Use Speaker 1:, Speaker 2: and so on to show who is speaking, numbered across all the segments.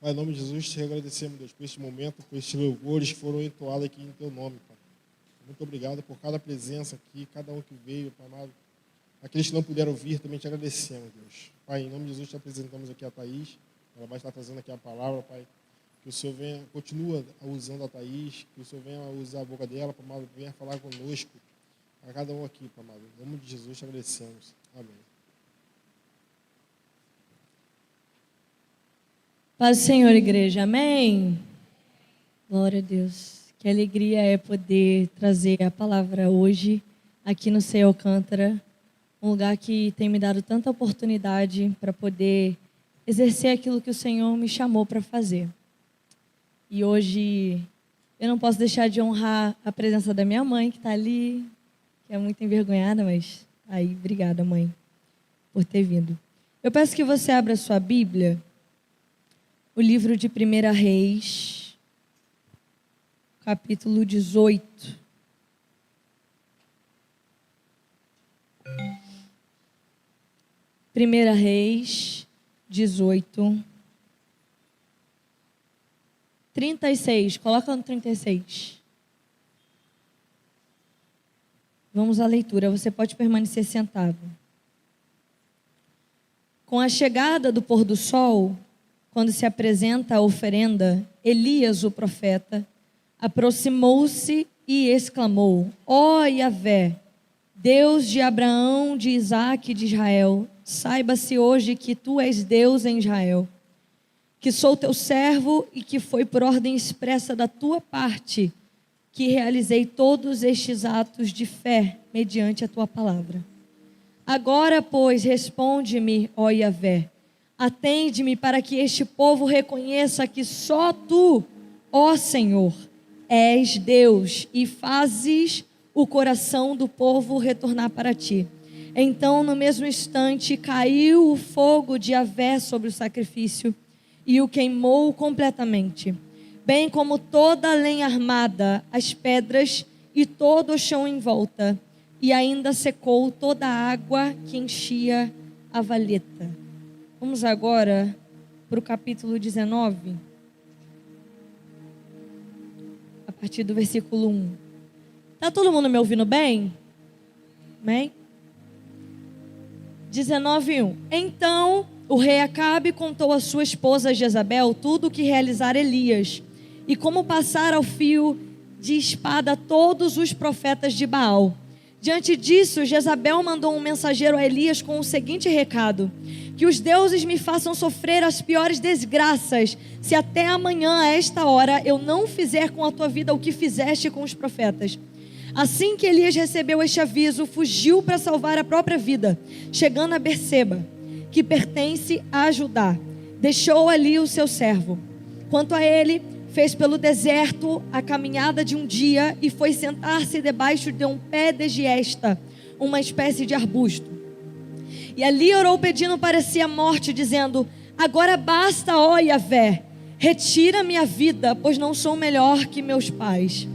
Speaker 1: Pai, em nome de Jesus, te agradecemos, Deus, por este momento, por estes louvores que foram entoados aqui em teu nome, Pai. Muito obrigado por cada presença aqui, cada um que veio, Pai amado. Aqueles que não puderam vir, também te agradecemos, Deus. Pai, em nome de Jesus, te apresentamos aqui a Thaís. Ela vai estar trazendo aqui a palavra, Pai. Que o Senhor venha, continua usando a Thaís, que o Senhor venha usar a boca dela, Pai amado, venha falar conosco, a cada um aqui, Pai amado. Em nome de Jesus, te agradecemos. Amém.
Speaker 2: Paz do Senhor, igreja. Amém? Glória a Deus. Que alegria é poder trazer a palavra hoje aqui no Sei Alcântara, um lugar que tem me dado tanta oportunidade para poder exercer aquilo que o Senhor me chamou para fazer. E hoje eu não posso deixar de honrar a presença da minha mãe, que está ali, que é muito envergonhada, mas aí, obrigada, mãe, por ter vindo. Eu peço que você abra a sua Bíblia, o livro de 1 Reis, capítulo 18. Primeira Reis 18, 36, coloca no 36. Vamos à leitura, você pode permanecer sentado. Com a chegada do pôr do sol, quando se apresenta a oferenda, Elias, o profeta, aproximou-se e exclamou: Ó Yahvé, Deus de Abraão, de Isaque e de Israel, saiba-se hoje que tu és Deus em Israel, que sou teu servo e que foi por ordem expressa da tua parte que realizei todos estes atos de fé mediante a tua palavra. Agora, pois, responde-me, ó Yahvé, atende-me para que este povo reconheça que só tu, ó Senhor, és Deus e fazes o coração do povo retornar para ti. Então, no mesmo instante, caiu o fogo de Yahvé sobre o sacrifício e o queimou completamente, bem como toda a lenha armada, as pedras e todo o chão em volta, e ainda secou toda a água que enchia a valeta. Vamos agora para o capítulo 19, a partir do versículo 1. Está todo mundo me ouvindo bem? Amém? 19:1. Então o rei Acabe contou à sua esposa Jezabel tudo o que realizara Elias e como passara ao fio de espada todos os profetas de Baal. Diante disso, Jezabel mandou um mensageiro a Elias com o seguinte recado: que os deuses me façam sofrer as piores desgraças, se até amanhã a esta hora eu não fizer com a tua vida o que fizeste com os profetas. Assim que Elias recebeu este aviso, fugiu para salvar a própria vida, chegando a Berseba, que pertence a Judá. Deixou ali o seu servo. Quanto a ele, fez pelo deserto a caminhada de um dia e foi sentar-se debaixo de um pé de giesta, uma espécie de arbusto. E ali orou pedindo para si a morte, dizendo: agora basta, ó Yahvé, retira minha vida, pois não sou melhor que meus pais.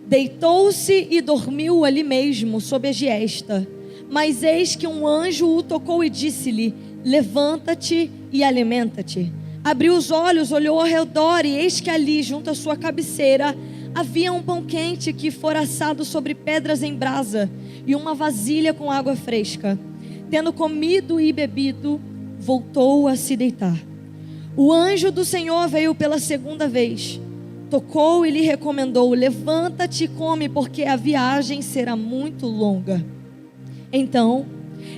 Speaker 2: Deitou-se e dormiu ali mesmo, sob a giesta. Mas eis que um anjo o tocou e disse-lhe: levanta-te e alimenta-te. Abriu os olhos, olhou ao redor e eis que ali, junto à sua cabeceira, havia um pão quente que fora assado sobre pedras em brasa e uma vasilha com água fresca. Tendo comido e bebido, voltou a se deitar. O anjo do Senhor veio pela segunda vez, tocou e lhe recomendou: levanta-te e come, porque a viagem será muito longa. Então,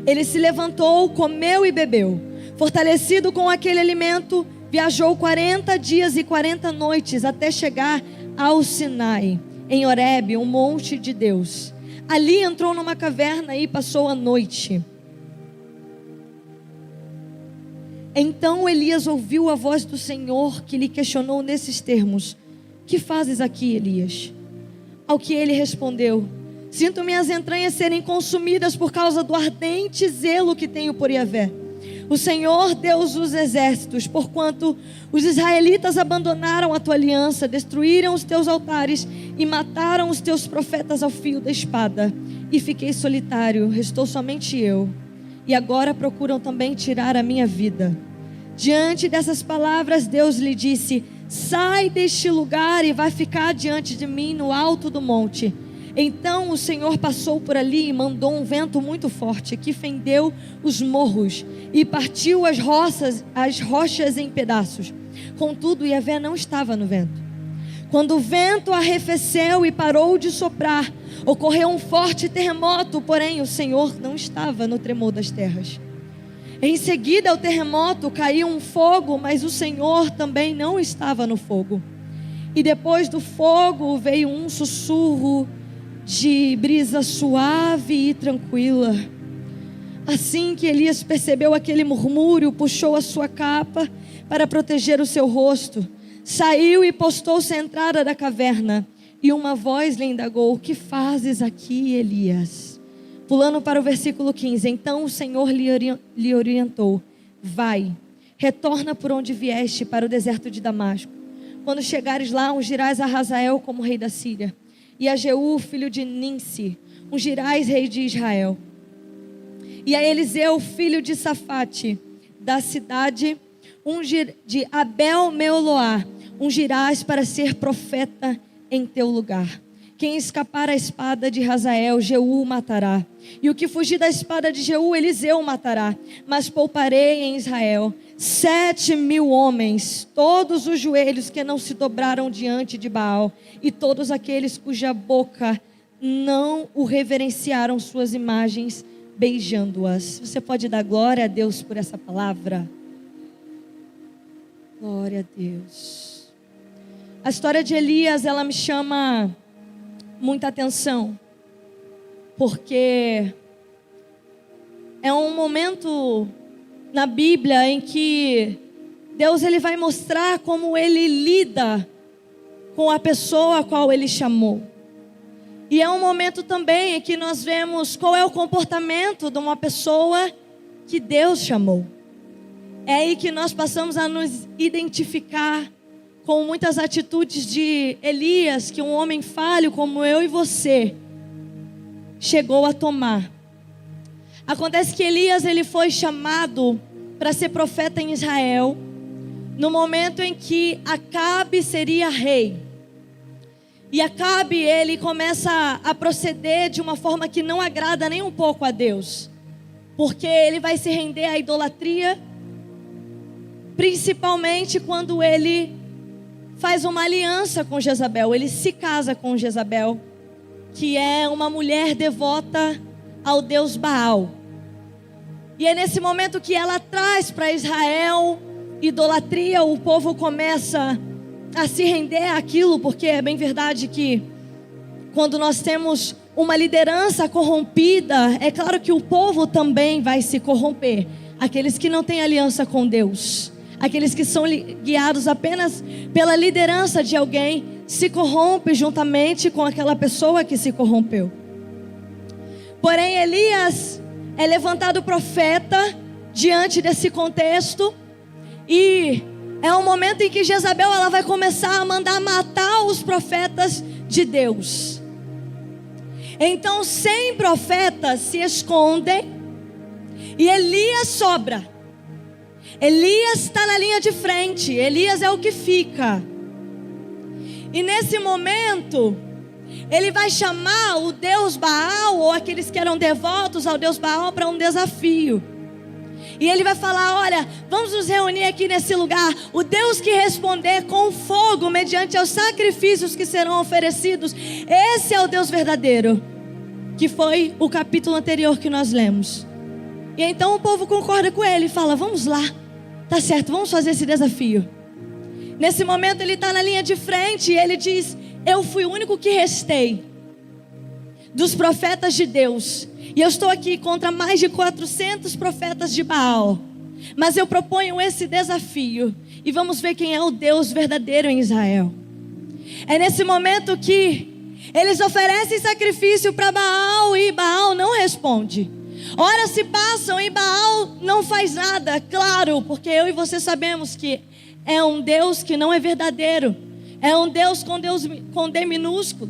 Speaker 2: ele se levantou, comeu e bebeu. Fortalecido com aquele alimento, viajou 40 dias e 40 noites até chegar ao Sinai, em Horebe, um monte de Deus. Ali entrou numa caverna e passou a noite. Então Elias ouviu a voz do Senhor, que lhe questionou nesses termos: que fazes aqui, Elias? Ao que ele respondeu: sinto minhas entranhas serem consumidas por causa do ardente zelo que tenho por Yahvé, o Senhor Deus dos exércitos, porquanto os israelitas abandonaram a tua aliança, destruíram os teus altares e mataram os teus profetas ao fio da espada. E fiquei solitário, restou somente eu, e agora procuram também tirar a minha vida. Diante dessas palavras, Deus lhe disse: sai deste lugar e vai ficar diante de mim no alto do monte. Então o Senhor passou por ali e mandou um vento muito forte que fendeu os morros e partiu as rochas em pedaços. Contudo, Yahvé não estava no vento. Quando o vento arrefeceu e parou de soprar, ocorreu um forte terremoto, porém o Senhor não estava no tremor das terras. Em seguida ao terremoto caiu um fogo, mas o Senhor também não estava no fogo. E depois do fogo veio um sussurro de brisa suave e tranquila. Assim que Elias percebeu aquele murmúrio, puxou a sua capa para proteger o seu rosto. Saiu e postou-se à entrada da caverna. E uma voz lhe indagou: o que fazes aqui, Elias? Pulando para o versículo 15. Então o Senhor lhe orientou: vai, retorna por onde vieste, para o deserto de Damasco. Quando chegares lá, ungirás a Hazael como rei da Síria, e a Jeú, filho de Ninsi, ungirás rei de Israel. E a Eliseu, filho de Safate, da cidade de Abel-Meoloá, ungirás para ser profeta em teu lugar. Quem escapar à espada de Hazael, Jeú o matará. E o que fugir da espada de Jeú, Eliseu o matará. Mas pouparei em Israel 7.000 homens, todos os joelhos que não se dobraram diante de Baal, e todos aqueles cuja boca não o reverenciaram suas imagens, beijando-as. Você pode dar glória a Deus por essa palavra? Glória a Deus. A história de Elias, ela me chama muita atenção, porque é um momento na Bíblia em que Deus ele vai mostrar como Ele lida com a pessoa a qual Ele chamou. E é um momento também em que nós vemos qual é o comportamento de uma pessoa que Deus chamou. É aí que nós passamos a nos identificar com muitas atitudes de Elias, que um homem falho como eu e você chegou a tomar. Acontece que Elias ele foi chamado para ser profeta em Israel, no momento em que Acabe seria rei. E Acabe ele começa a proceder de uma forma que não agrada nem um pouco a Deus, porque ele vai se render à idolatria, principalmente quando ele faz uma aliança com Jezabel. Ele se casa com Jezabel, que é uma mulher devota ao deus Baal. E é nesse momento que ela traz para Israel idolatria. O povo começa a se render àquilo, porque é bem verdade que quando nós temos uma liderança corrompida, é claro que o povo também vai se corromper. Aqueles que não têm aliança com Deus, aqueles que são guiados apenas pela liderança de alguém, se corrompem juntamente com aquela pessoa que se corrompeu. Porém, Elias é levantado profeta diante desse contexto, e é um momento em que Jezabel ela vai começar a mandar matar os profetas de Deus. Então 100 profetas se escondem e Elias sobra. Elias está na linha de frente, Elias é o que fica. E nesse momento, ele vai chamar o deus Baal, ou aqueles que eram devotos ao deus Baal, para um desafio. E ele vai falar: olha, vamos nos reunir aqui nesse lugar. O Deus que responder com fogo, mediante os sacrifícios que serão oferecidos, esse é o Deus verdadeiro. Que foi o capítulo anterior que nós lemos. E então o povo concorda com ele e fala: vamos lá, tá certo, vamos fazer esse desafio. Nesse momento ele está na linha de frente e ele diz: eu fui o único que restei dos profetas de Deus, e eu estou aqui contra mais de 400 profetas de Baal, mas eu proponho esse desafio, e vamos ver quem é o Deus verdadeiro em Israel. É nesse momento que eles oferecem sacrifício para Baal, e Baal não responde. Horas se passam e Baal não faz nada. Claro, porque eu e você sabemos que é um Deus que não é verdadeiro. É um Deus com D minúsculo.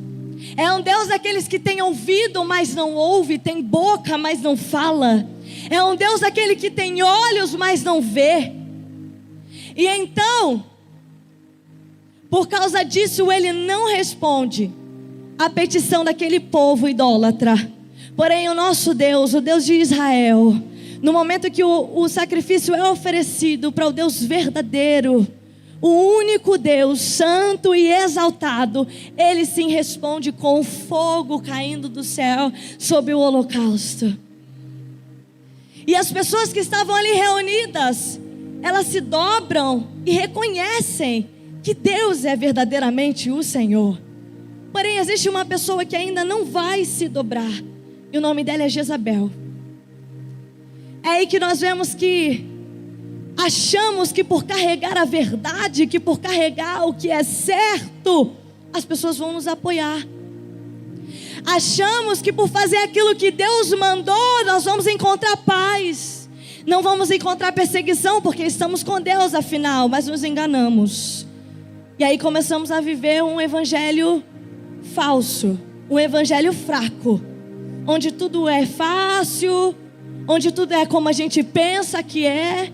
Speaker 2: É um Deus daqueles que tem ouvido, mas não ouve, tem boca, mas não fala. É um Deus daquele que tem olhos, mas não vê. E então, por causa disso, ele não responde à petição daquele povo idólatra. Porém, o nosso Deus, o Deus de Israel, no momento que o sacrifício é oferecido para o Deus verdadeiro, o único Deus, santo e exaltado, ele sim responde com fogo caindo do céu sobre o holocausto. E as pessoas que estavam ali reunidas, elas se dobram e reconhecem que Deus é verdadeiramente o Senhor. Porém, existe uma pessoa que ainda não vai se dobrar, e o nome dela é Jezabel. É aí que nós vemos que achamos que por carregar a verdade, que por carregar o que é certo, as pessoas vão nos apoiar. Achamos que por fazer aquilo que Deus mandou, nós vamos encontrar paz. Não vamos encontrar perseguição, porque estamos com Deus afinal, mas nos enganamos. E aí começamos a viver um evangelho falso, um evangelho fraco, onde tudo é fácil, onde tudo é como a gente pensa que é,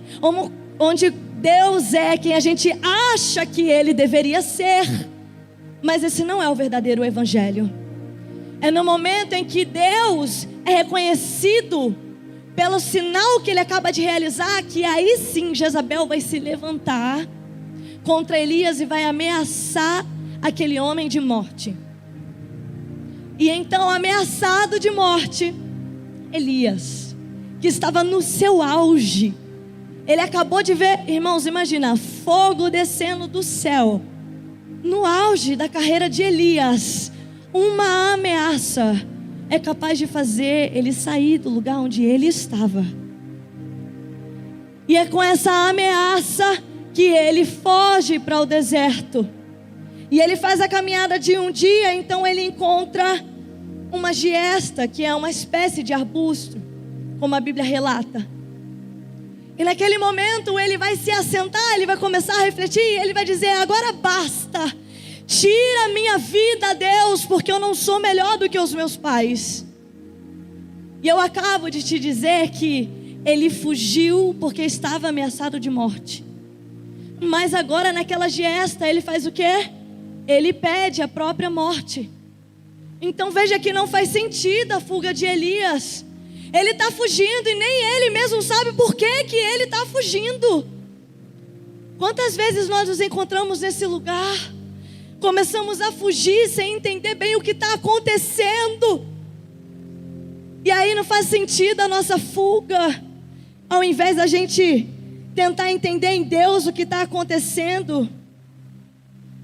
Speaker 2: onde Deus é quem a gente acha que Ele deveria ser. Mas esse não é o verdadeiro evangelho. É no momento em que Deus é reconhecido pelo sinal que Ele acaba de realizar, que aí sim Jezabel vai se levantar contra Elias e vai ameaçar aquele homem de morte. E então, ameaçado de morte, Elias, que estava no seu auge, ele acabou de ver, irmãos, imagina, fogo descendo do céu, no auge da carreira de Elias. Uma ameaça é capaz de fazer ele sair do lugar onde ele estava. E é com essa ameaça que ele foge para o deserto. E ele faz a caminhada de um dia, então ele encontra uma giesta, que é uma espécie de arbusto, como a Bíblia relata. E naquele momento ele vai se assentar, ele vai começar a refletir, e ele vai dizer: agora basta, tira a minha vida, Deus, porque eu não sou melhor do que os meus pais. E eu acabo de te dizer que ele fugiu porque estava ameaçado de morte. Mas agora naquela giesta ele faz o quê? Ele pede a própria morte. Então veja que não faz sentido a fuga de Elias. Ele está fugindo e nem ele mesmo sabe por que ele está fugindo. Quantas vezes nós nos encontramos nesse lugar? Começamos a fugir sem entender bem o que está acontecendo. E aí não faz sentido a nossa fuga. Ao invés da gente tentar entender em Deus o que está acontecendo,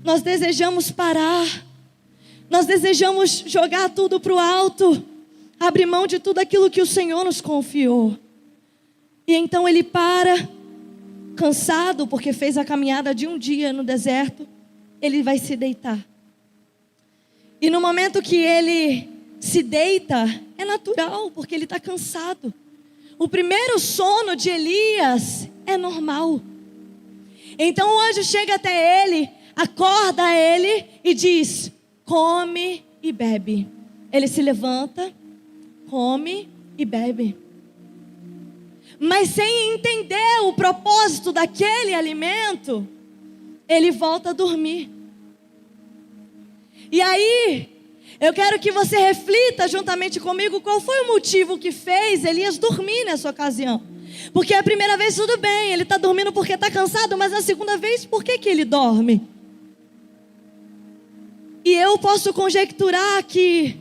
Speaker 2: nós desejamos parar. Nós desejamos jogar tudo para o alto, abrir mão de tudo aquilo que o Senhor nos confiou. E então ele para, cansado, porque fez a caminhada de um dia no deserto. Ele vai se deitar. E no momento que ele se deita, é natural, porque ele está cansado. O primeiro sono de Elias é normal. Então o anjo chega até ele, acorda ele e diz: come e bebe. Ele se levanta, come e bebe. Mas sem entender o propósito daquele alimento, ele volta a dormir. E aí, eu quero que você reflita juntamente comigo qual foi o motivo que fez Elias dormir nessa ocasião. Porque a primeira vez tudo bem, ele está dormindo porque está cansado, mas a segunda vez, por que ele dorme? E eu posso conjecturar que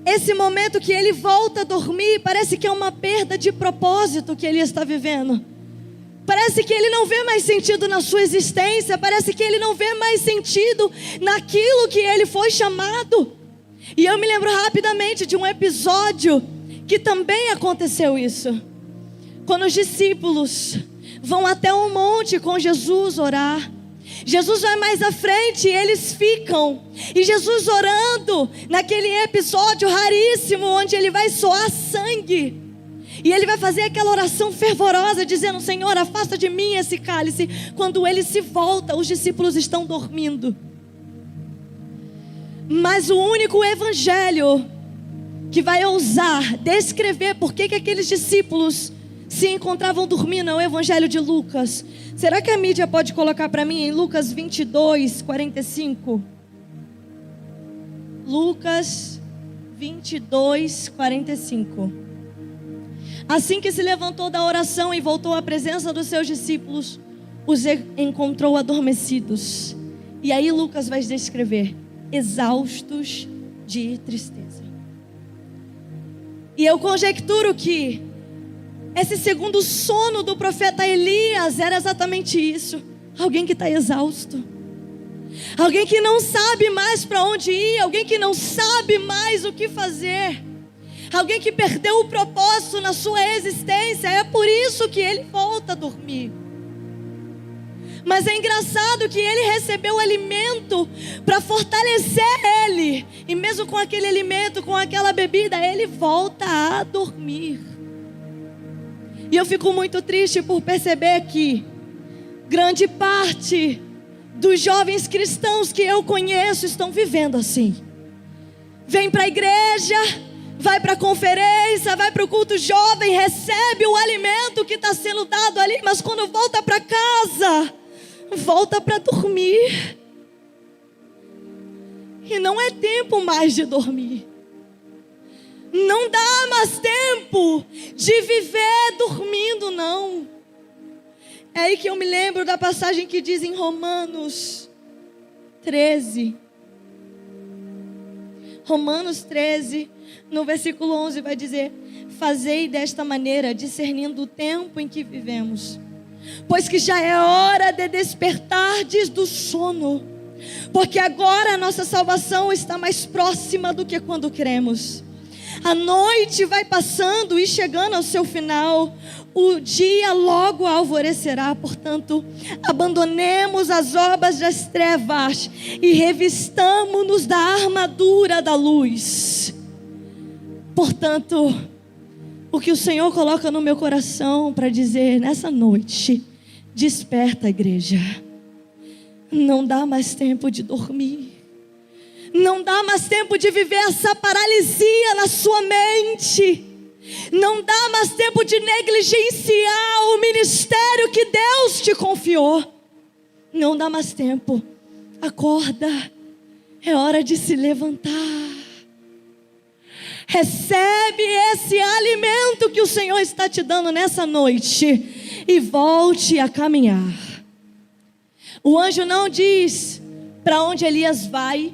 Speaker 2: esse momento que ele volta a dormir, parece que é uma perda de propósito que ele está vivendo. Parece que ele não vê mais sentido na sua existência. Parece que ele não vê mais sentido naquilo que ele foi chamado. E eu me lembro rapidamente de um episódio que também aconteceu isso. Quando os discípulos vão até um monte com Jesus orar. Jesus vai mais à frente e eles ficam. E Jesus orando naquele episódio raríssimo onde ele vai soar sangue. E ele vai fazer aquela oração fervorosa dizendo: Senhor, afasta de mim esse cálice. Quando ele se volta, os discípulos estão dormindo. Mas o único evangelho que vai ousar descrever por que aqueles discípulos se encontravam dormindo. É o Evangelho de Lucas. Será que a mídia pode colocar para mim em Lucas 22, 45? Lucas 22, 45. Assim que se levantou da oração e voltou à presença dos seus discípulos, os encontrou adormecidos. E aí Lucas vai descrever: exaustos de tristeza. E eu conjecturo que esse segundo sono do profeta Elias era exatamente isso. Alguém que está exausto. Alguém que não sabe mais para onde ir. Alguém que não sabe mais o que fazer. Alguém que perdeu o propósito na sua existência. É por isso que ele volta a dormir. Mas é engraçado que ele recebeu alimento para fortalecer ele. E mesmo com aquele alimento, com aquela bebida, ele volta a dormir. E eu fico muito triste por perceber que grande parte dos jovens cristãos que eu conheço estão vivendo assim. Vem para a igreja, vai para a conferência, vai para o culto jovem, recebe o alimento que está sendo dado ali, mas quando volta para casa, volta para dormir. E não é tempo mais de dormir. Não dá mais tempo de viver dormindo, não. É aí que eu me lembro da passagem que diz em Romanos 13. Romanos 13, no versículo 11 vai dizer: fazei desta maneira, discernindo o tempo em que vivemos, pois que já é hora de despertardes do sono, porque agora a nossa salvação está mais próxima do que quando cremos. A noite vai passando e chegando ao seu final, o dia logo alvorecerá. Portanto, abandonemos as obras das trevas e revistamo-nos da armadura da luz. Portanto, o que o Senhor coloca no meu coração para dizer nessa noite: desperta, igreja. Não dá mais tempo de dormir. Não dá mais tempo de viver essa paralisia na sua mente. Não dá mais tempo de negligenciar o ministério que Deus te confiou. Não dá mais tempo. Acorda. É hora de se levantar. Recebe esse alimento que o Senhor está te dando nessa noite e volte a caminhar. O anjo não diz para onde Elias vai.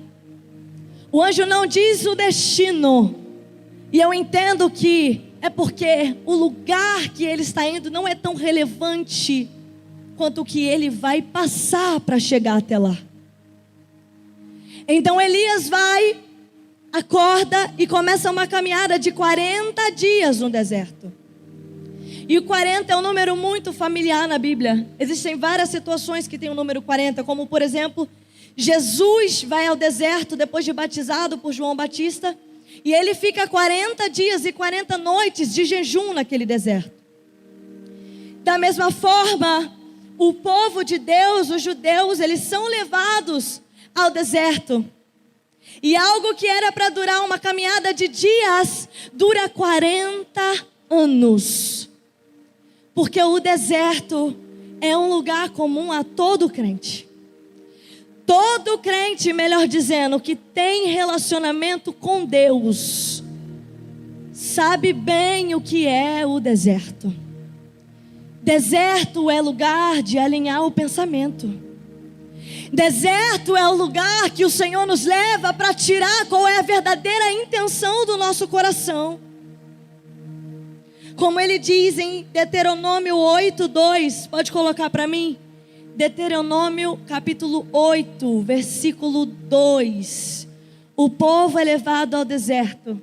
Speaker 2: O anjo não diz o destino. E eu entendo que é porque o lugar que ele está indo não é tão relevante quanto o que ele vai passar para chegar até lá. Então Elias vai, acorda e começa uma caminhada de 40 dias no deserto. E o 40 é um número muito familiar na Bíblia. Existem várias situações que tem o número 40, como por exemplo, Jesus vai ao deserto depois de batizado por João Batista, e ele fica 40 dias e 40 noites de jejum naquele deserto. Da mesma forma, o povo de Deus, os judeus, eles são levados ao deserto. E algo que era para durar uma caminhada de dias, dura 40 anos. Porque o deserto é um lugar comum a todo crente. Todo crente, melhor dizendo, que tem relacionamento com Deus, sabe bem o que é o deserto. Deserto é lugar de alinhar o pensamento. Deserto é o lugar que o Senhor nos leva para tirar qual é a verdadeira intenção do nosso coração. Como ele diz em Deuteronômio 8:2, pode colocar para mim? Deuteronômio capítulo 8, versículo 2. O povo é levado ao deserto.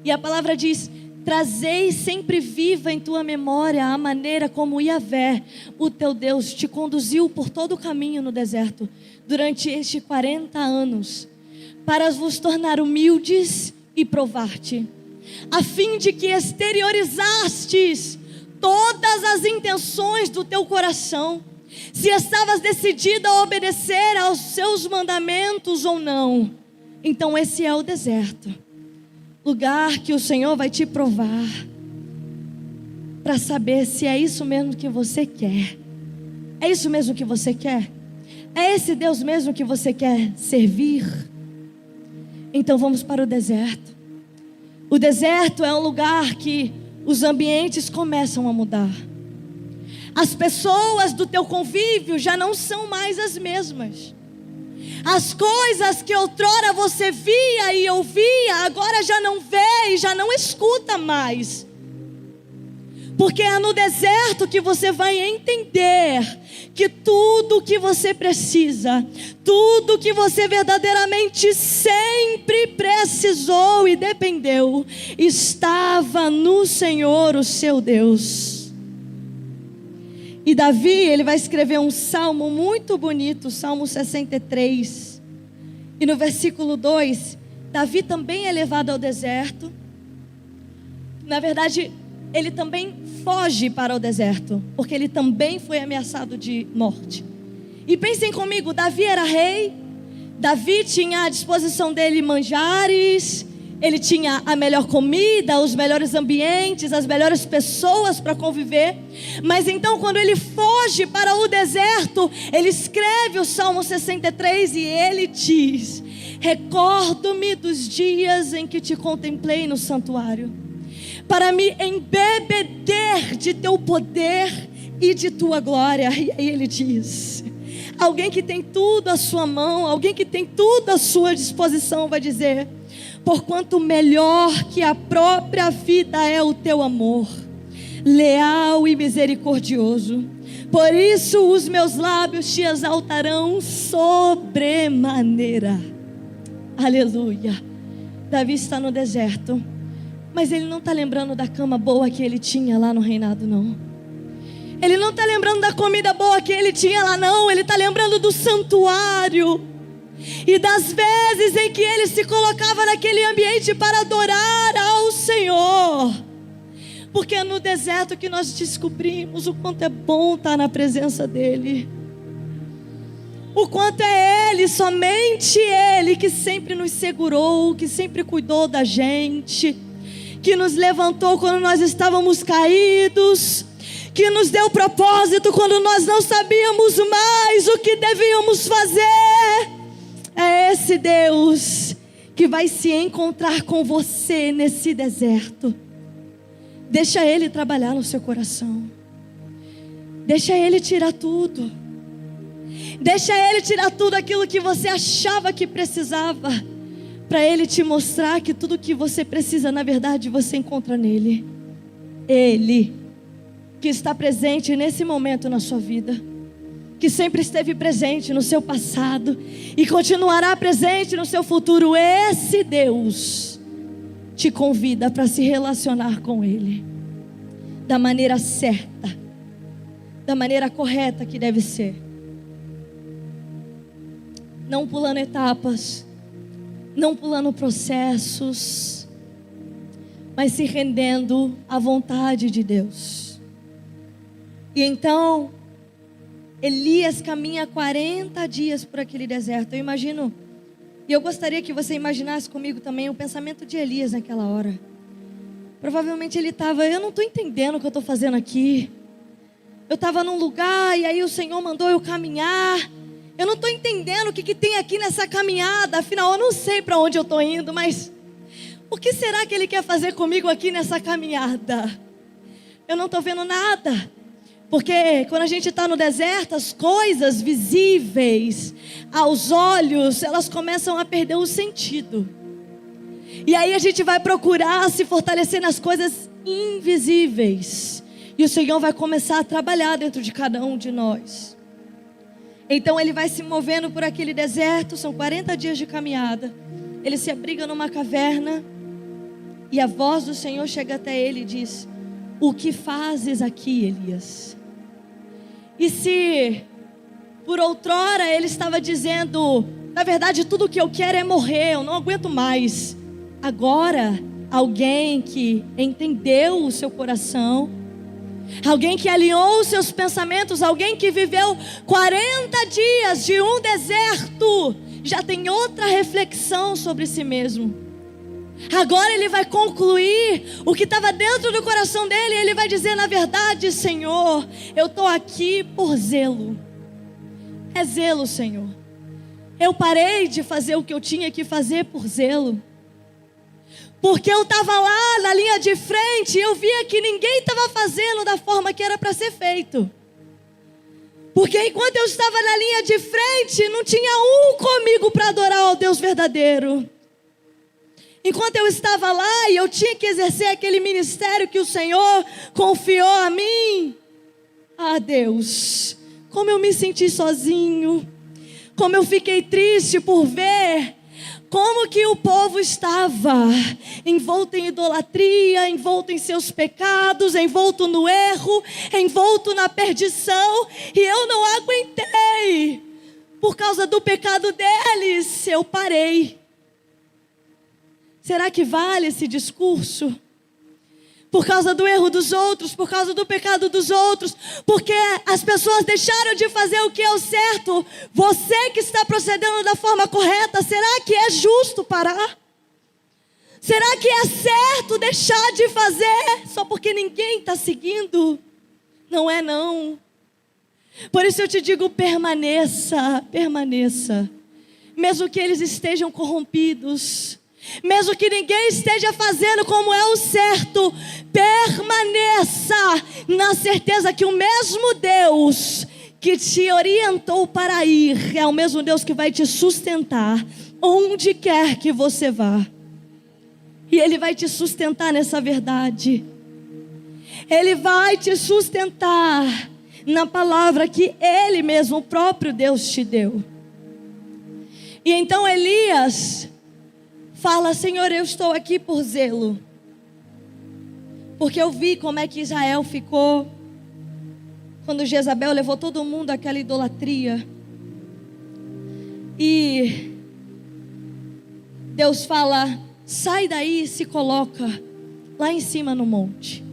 Speaker 2: E a palavra diz: trazei sempre viva em tua memória a maneira como Yahvé, o teu Deus, te conduziu por todo o caminho no deserto, durante estes 40 anos, para vos tornar humildes e provar-te, a fim de que exteriorizastes todas as intenções do teu coração, se estavas decidido a obedecer aos seus mandamentos ou não. Então esse é o deserto, lugar que o Senhor vai te provar. para saber se é isso mesmo que você quer. É isso mesmo que você quer? É esse Deus mesmo que você quer servir? Então vamos para o deserto. O deserto é um lugar que os ambientes começam a mudar. As pessoas do teu convívio já não são mais as mesmas. As coisas que outrora você via e ouvia, agora já não vê e já não escuta mais. Porque é no deserto que você vai entender que tudo que você precisa, tudo que você verdadeiramente sempre precisou e dependeu, estava no Senhor, o seu Deus. E Davi, ele vai escrever um salmo muito bonito, Salmo 63. E no versículo 2, Davi também é levado ao deserto. Na verdade, ele também foge para o deserto, porque ele também foi ameaçado de morte. E pensem comigo, Davi era rei, Davi tinha à disposição dele manjares, ele tinha a melhor comida, os melhores ambientes, as melhores pessoas para conviver. Mas então quando ele foge para o deserto, ele escreve o Salmo 63 e ele diz: recordo-me dos dias em que te contemplei no santuário, para me embebecer de teu poder e de tua glória. E aí ele diz, alguém que tem tudo à sua mão, alguém que tem tudo à sua disposição, vai dizer: porquanto melhor que a própria vida é o teu amor, leal e misericordioso. Por isso os meus lábios te exaltarão sobremaneira. Aleluia. Davi está no deserto, mas ele não está lembrando da cama boa que ele tinha lá no reinado, não. Ele não está lembrando da comida boa que ele tinha lá, não. Ele está lembrando do santuário e das vezes em que ele se colocava naquele ambiente para adorar ao Senhor. Porque é no deserto que nós descobrimos o quanto é bom estar na presença dEle. O quanto é Ele, somente Ele, que sempre nos segurou, que sempre cuidou da gente, que nos levantou quando nós estávamos caídos, que nos deu propósito quando nós não sabíamos mais o que devíamos fazer. É esse Deus que vai se encontrar com você nesse deserto. Deixa Ele trabalhar no seu coração. Deixa Ele tirar tudo. Deixa Ele tirar tudo aquilo que você achava que precisava, para Ele te mostrar que tudo que você precisa, na verdade, você encontra nele. Ele que está presente nesse momento na sua vida, que sempre esteve presente no seu passado e continuará presente no seu futuro. Esse Deus te convida para se relacionar com Ele da maneira certa, da maneira correta que deve ser, não pulando etapas, não pulando processos, mas se rendendo à vontade de Deus. E então Elias caminha 40 dias por aquele deserto. Eu imagino, e eu gostaria que você imaginasse comigo também o pensamento de Elias naquela hora. Provavelmente ele estava: eu não estou entendendo o que eu estou fazendo aqui. Eu estava num lugar e aí o Senhor mandou eu caminhar. Eu não estou entendendo o que tem aqui nessa caminhada. Afinal, eu não sei para onde eu estou indo, mas o que será que Ele quer fazer comigo aqui nessa caminhada? Eu não estou vendo nada. Porque quando a gente está no deserto, as coisas visíveis aos olhos, elas começam a perder o sentido. E aí a gente vai procurar se fortalecer nas coisas invisíveis. E o Senhor vai começar a trabalhar dentro de cada um de nós. Então Ele vai se movendo por aquele deserto, são 40 dias de caminhada. Ele se abriga numa caverna e a voz do Senhor chega até ele e diz: o que fazes aqui, Elias? E se por outrora ele estava dizendo: na verdade tudo o que eu quero é morrer, eu não aguento mais. Agora alguém que entendeu o seu coração, alguém que alinhou os seus pensamentos, alguém que viveu 40 dias de um deserto, já tem outra reflexão sobre si mesmo. Agora ele vai concluir o que estava dentro do coração dele. Ele vai dizer: na verdade, Senhor, eu estou aqui por zelo. É zelo, Senhor. Eu parei de fazer o que eu tinha que fazer por zelo. Porque eu estava lá na linha de frente e eu via que ninguém estava fazendo da forma que era para ser feito. Porque enquanto eu estava na linha de frente, não tinha um comigo para adorar ao Deus verdadeiro. Enquanto eu estava lá e eu tinha que exercer aquele ministério que o Senhor confiou a mim. Ah, Deus, como eu me senti sozinho. Como eu fiquei triste por ver como que o povo estava envolto em idolatria, envolto em seus pecados, envolto no erro, envolto na perdição. E eu não aguentei. Por causa do pecado deles, eu parei. Será que vale esse discurso? Por causa do erro dos outros, por causa do pecado dos outros, porque as pessoas deixaram de fazer o que é o certo. Você que está procedendo da forma correta, será que é justo parar? Será que é certo deixar de fazer só porque ninguém está seguindo? Não é não. Por isso eu te digo, permaneça, permaneça. Mesmo que eles estejam corrompidos, mesmo que ninguém esteja fazendo como é o certo, permaneça na certeza que o mesmo Deus que te orientou para ir é o mesmo Deus que vai te sustentar onde quer que você vá. E Ele vai te sustentar nessa verdade. Ele vai te sustentar na palavra que Ele mesmo, o próprio Deus, te deu. E então Elias fala: Senhor, eu estou aqui por zelo. Porque eu vi como é que Israel ficou quando Jezabel levou todo mundo àquela idolatria. E Deus fala: sai daí e se coloca lá em cima no monte.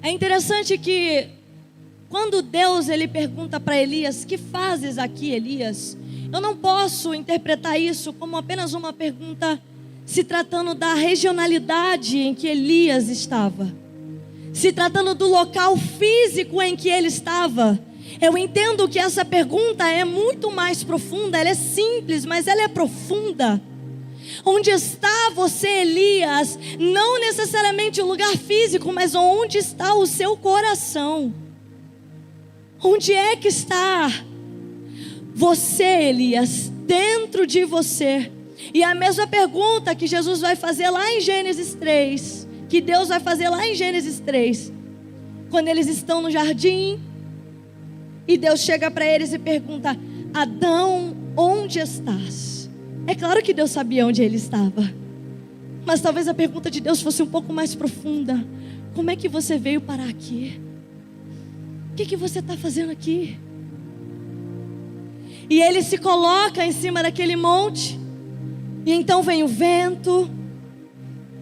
Speaker 2: É interessante que quando Deus ele pergunta para Elias: que fazes aqui, Elias? Eu não posso interpretar isso como apenas uma pergunta se tratando da regionalidade em que Elias estava, se tratando do local físico em que ele estava. Eu entendo que essa pergunta é muito mais profunda. Ela é simples, mas ela é profunda. Onde está você, Elias? Não necessariamente o lugar físico, mas onde está o seu coração? Onde é que está você, Elias, dentro de você? E a mesma pergunta que Jesus vai fazer lá em Gênesis 3, que Deus vai fazer lá em Gênesis 3, quando eles estão no jardim, e Deus chega para eles e pergunta: Adão, onde estás? É claro que Deus sabia onde ele estava, mas talvez a pergunta de Deus fosse um pouco mais profunda: como é que você veio parar aqui? O que você está fazendo aqui? E ele se coloca em cima daquele monte. E então vem o vento,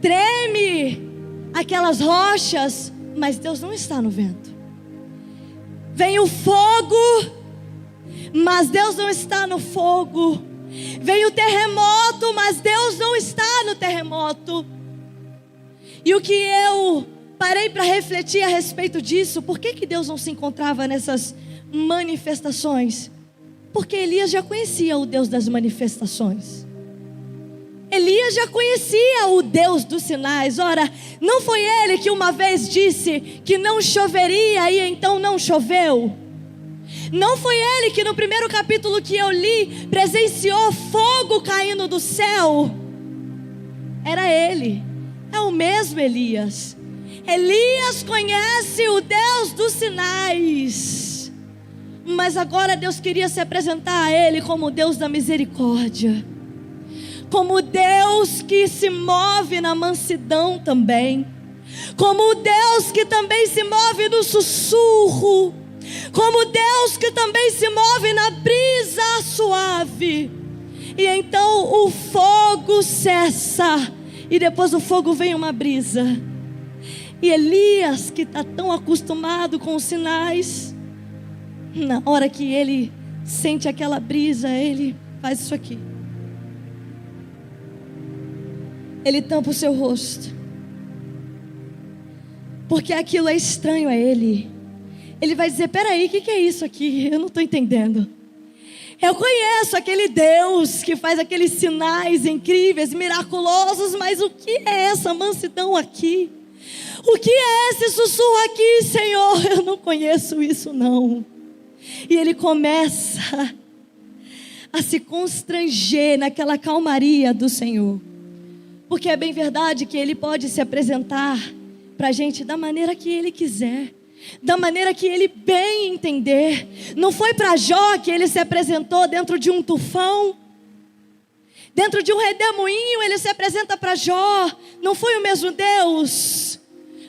Speaker 2: treme aquelas rochas, mas Deus não está no vento. Vem o fogo, mas Deus não está no fogo. Vem o terremoto, mas Deus não está no terremoto. E o que eu parei para refletir a respeito disso: por que Deus não se encontrava nessas manifestações? Porque Elias já conhecia o Deus das manifestações. Elias já conhecia o Deus dos sinais. Ora, não foi ele que uma vez disse que não choveria e então não choveu? Não foi ele que no primeiro capítulo que eu li presenciou fogo caindo do céu? Era ele, é o mesmo Elias. Elias conhece o Deus dos sinais. Mas agora Deus queria se apresentar a ele como o Deus da misericórdia, como o Deus que se move na mansidão também, como o Deus que também se move no sussurro, como o Deus que também se move na brisa suave. E então o fogo cessa, e depois do fogo vem uma brisa. E Elias, que está tão acostumado com os sinais, na hora que ele sente aquela brisa, ele faz isso aqui. ele tampa o seu rosto, porque aquilo é estranho a ele. Ele vai dizer: peraí, o que é isso aqui? Eu não estou entendendo. Eu conheço aquele Deus que faz aqueles sinais incríveis, miraculosos, mas o que é essa mansidão aqui? O que é esse sussurro aqui, Senhor? Eu não conheço isso não. E ele começa a se constranger naquela calmaria do Senhor, porque é bem verdade que ele pode se apresentar para a gente da maneira que ele quiser, da maneira que ele bem entender. Não foi para Jó que ele se apresentou dentro de um tufão, dentro de um redemoinho ele se apresenta para Jó. Não foi o mesmo Deus,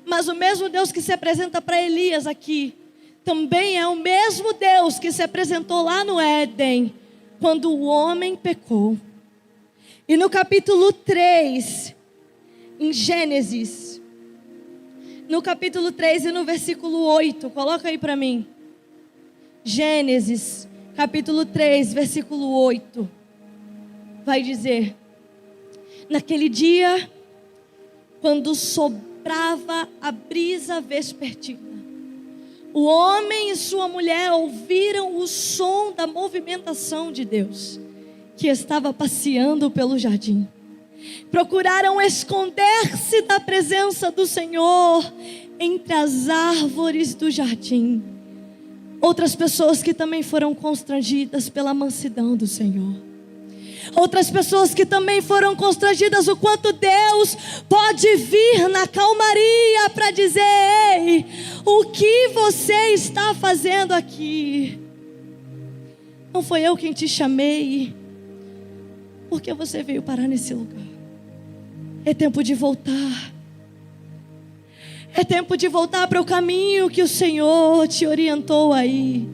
Speaker 2: mas o mesmo Deus que se apresenta para Elias aqui, também é o mesmo Deus que se apresentou lá no Éden, quando o homem pecou. E no capítulo 3, em Gênesis, no capítulo 3 e no versículo 8, coloca aí para mim. Gênesis, capítulo 3, versículo 8. Vai dizer: naquele dia, quando soprava a brisa vespertina, o homem e sua mulher ouviram o som da movimentação de Deus, que estava passeando pelo jardim. Procuraram esconder-se da presença do Senhor entre as árvores do jardim. Outras pessoas que também foram constrangidas pela mansidão do Senhor. Outras pessoas que também foram constrangidas o quanto Deus pode vir na calmaria para dizer: ei, o que você está fazendo aqui? Não foi eu quem te chamei. Por que você veio parar nesse lugar? É tempo de voltar. É tempo de voltar para o caminho que o Senhor te orientou aí.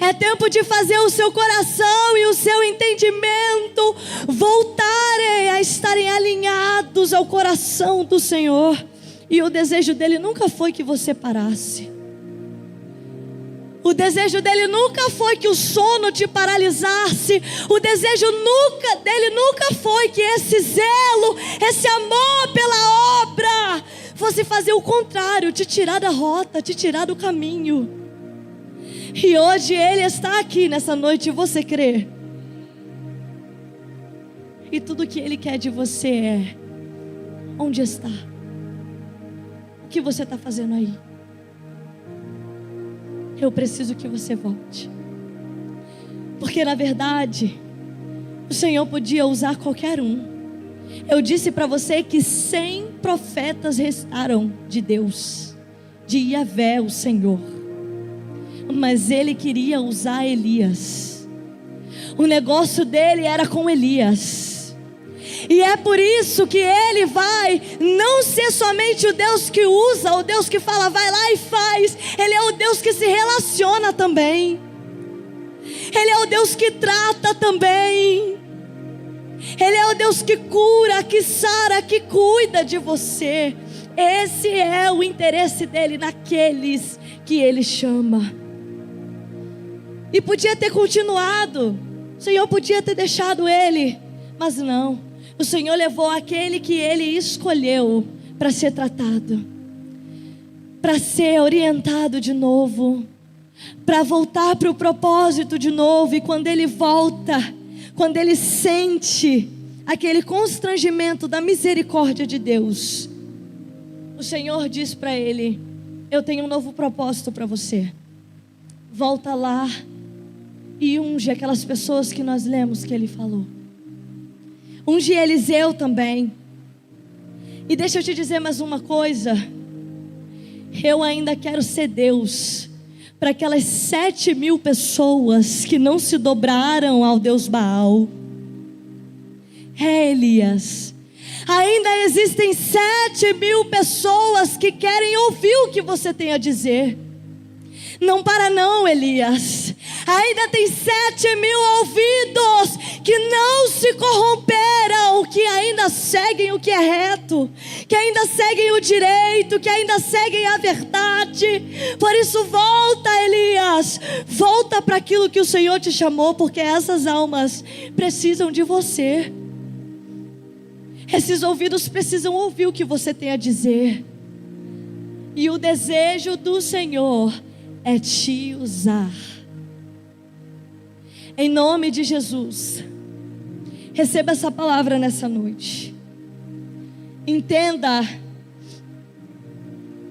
Speaker 2: É tempo de fazer o seu coração e o seu entendimento voltarem a estarem alinhados ao coração do Senhor. E o desejo dele nunca foi que você parasse. O desejo dele nunca foi que o sono te paralisasse. O desejo dele nunca foi que esse zelo, esse amor pela obra fosse fazer o contrário, te tirar da rota, te tirar do caminho. E hoje ele está aqui nessa noite, você crê? E tudo que ele quer de você é: onde está? O que você está fazendo aí? Eu preciso que você volte. Porque na verdade o Senhor podia usar qualquer um. Eu disse para você que 100 profetas restaram de Deus, de Yahvé, o Senhor. Mas ele queria usar Elias. O negócio dele era com Elias. E é por isso que ele vai não ser somente o Deus que usa, o Deus que fala vai lá e faz. Ele é o Deus que se relaciona também. Ele é o Deus que trata também. Ele é o Deus que cura, que sara, que cuida de você. Esse é o interesse dele naqueles que ele chama. E podia ter continuado. O Senhor podia ter deixado ele, mas não. O Senhor levou aquele que ele escolheu para ser tratado, para ser orientado de novo, para voltar para o propósito de novo. E quando ele volta, quando ele sente aquele constrangimento da misericórdia de Deus, o Senhor diz para ele: eu tenho um novo propósito para você. Volta lá e unge aquelas pessoas que nós lemos que ele falou. Unge Eliseu também. E deixa eu te dizer mais uma coisa. Eu ainda quero ser Deus para aquelas 7.000 pessoas que não se dobraram ao Deus Baal. Elias, ainda existem 7.000 pessoas que querem ouvir o que você tem a dizer. Não para não, Elias. Ainda tem 7.000 ouvidos que não se corromperam, que ainda seguem o que é reto, que ainda seguem o direito, que ainda seguem a verdade. Por isso volta, Elias, volta para aquilo que o Senhor te chamou, porque essas almas precisam de você. Esses ouvidos precisam ouvir o que você tem a dizer. E o desejo do Senhor é te usar. Em nome de Jesus, receba essa palavra nessa noite. Entenda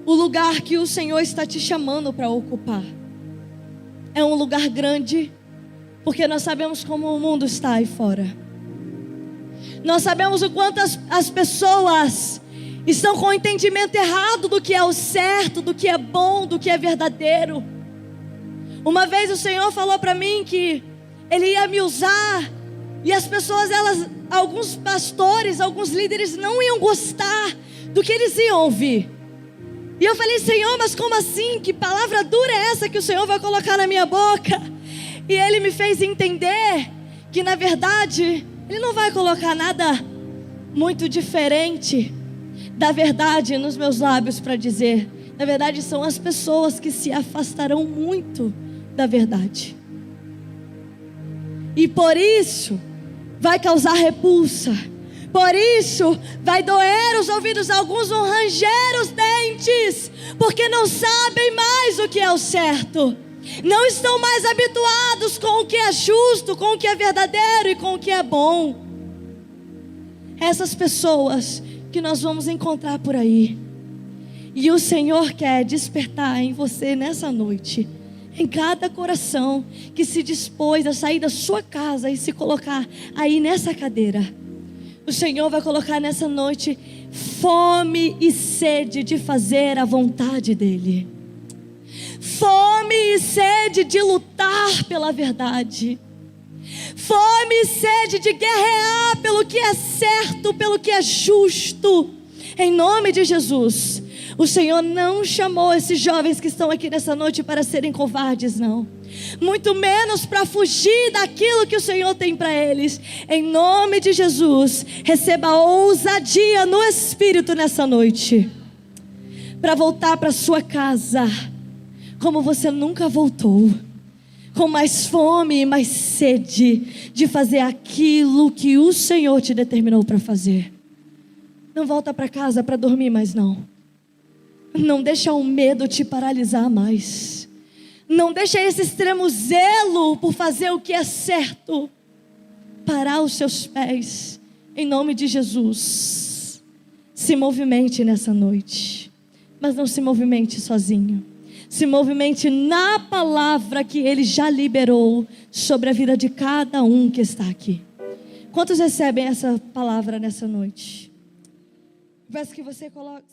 Speaker 2: o lugar que o Senhor está te chamando para ocupar. É um lugar grande, porque nós sabemos como o mundo está aí fora. Nós sabemos o quanto as pessoas estão com o entendimento errado do que é o certo, do que é bom, do que é verdadeiro. Uma vez o Senhor falou para mim que Ele ia me usar, e as pessoas, alguns pastores, alguns líderes não iam gostar do que eles iam ouvir. E eu falei: Senhor, mas como assim? Que palavra dura é essa que o Senhor vai colocar na minha boca? E Ele me fez entender que, na verdade, Ele não vai colocar nada muito diferente da verdade nos meus lábios para dizer. Na verdade, são as pessoas que se afastarão muito da verdade. E por isso vai causar repulsa. Por isso vai doer os ouvidos, alguns vão ranger os dentes, porque não sabem mais o que é o certo. Não estão mais habituados com o que é justo, com o que é verdadeiro e com o que é bom. Essas pessoas que nós vamos encontrar por aí. E o Senhor quer despertar em você nessa noite, em cada coração que se dispôs a sair da sua casa e se colocar aí nessa cadeira. O Senhor vai colocar nessa noite fome e sede de fazer a vontade dEle. Fome e sede de lutar pela verdade. Fome e sede de guerrear pelo que é certo, pelo que é justo. Em nome de Jesus. O Senhor não chamou esses jovens que estão aqui nessa noite para serem covardes, não. Muito menos para fugir daquilo que o Senhor tem para eles. Em nome de Jesus, receba ousadia no Espírito nessa noite, para voltar para sua casa como você nunca voltou, com mais fome e mais sede de fazer aquilo que o Senhor te determinou para fazer. Não volta para casa para dormir mais, não. Não deixa o medo te paralisar mais. Não deixa esse extremo zelo por fazer o que é certo parar os seus pés. Em nome de Jesus, se movimente nessa noite. Mas não se movimente sozinho. Se movimente na palavra que Ele já liberou sobre a vida de cada um que está aqui. Quantos recebem essa palavra nessa noite? Peço que você se coloque.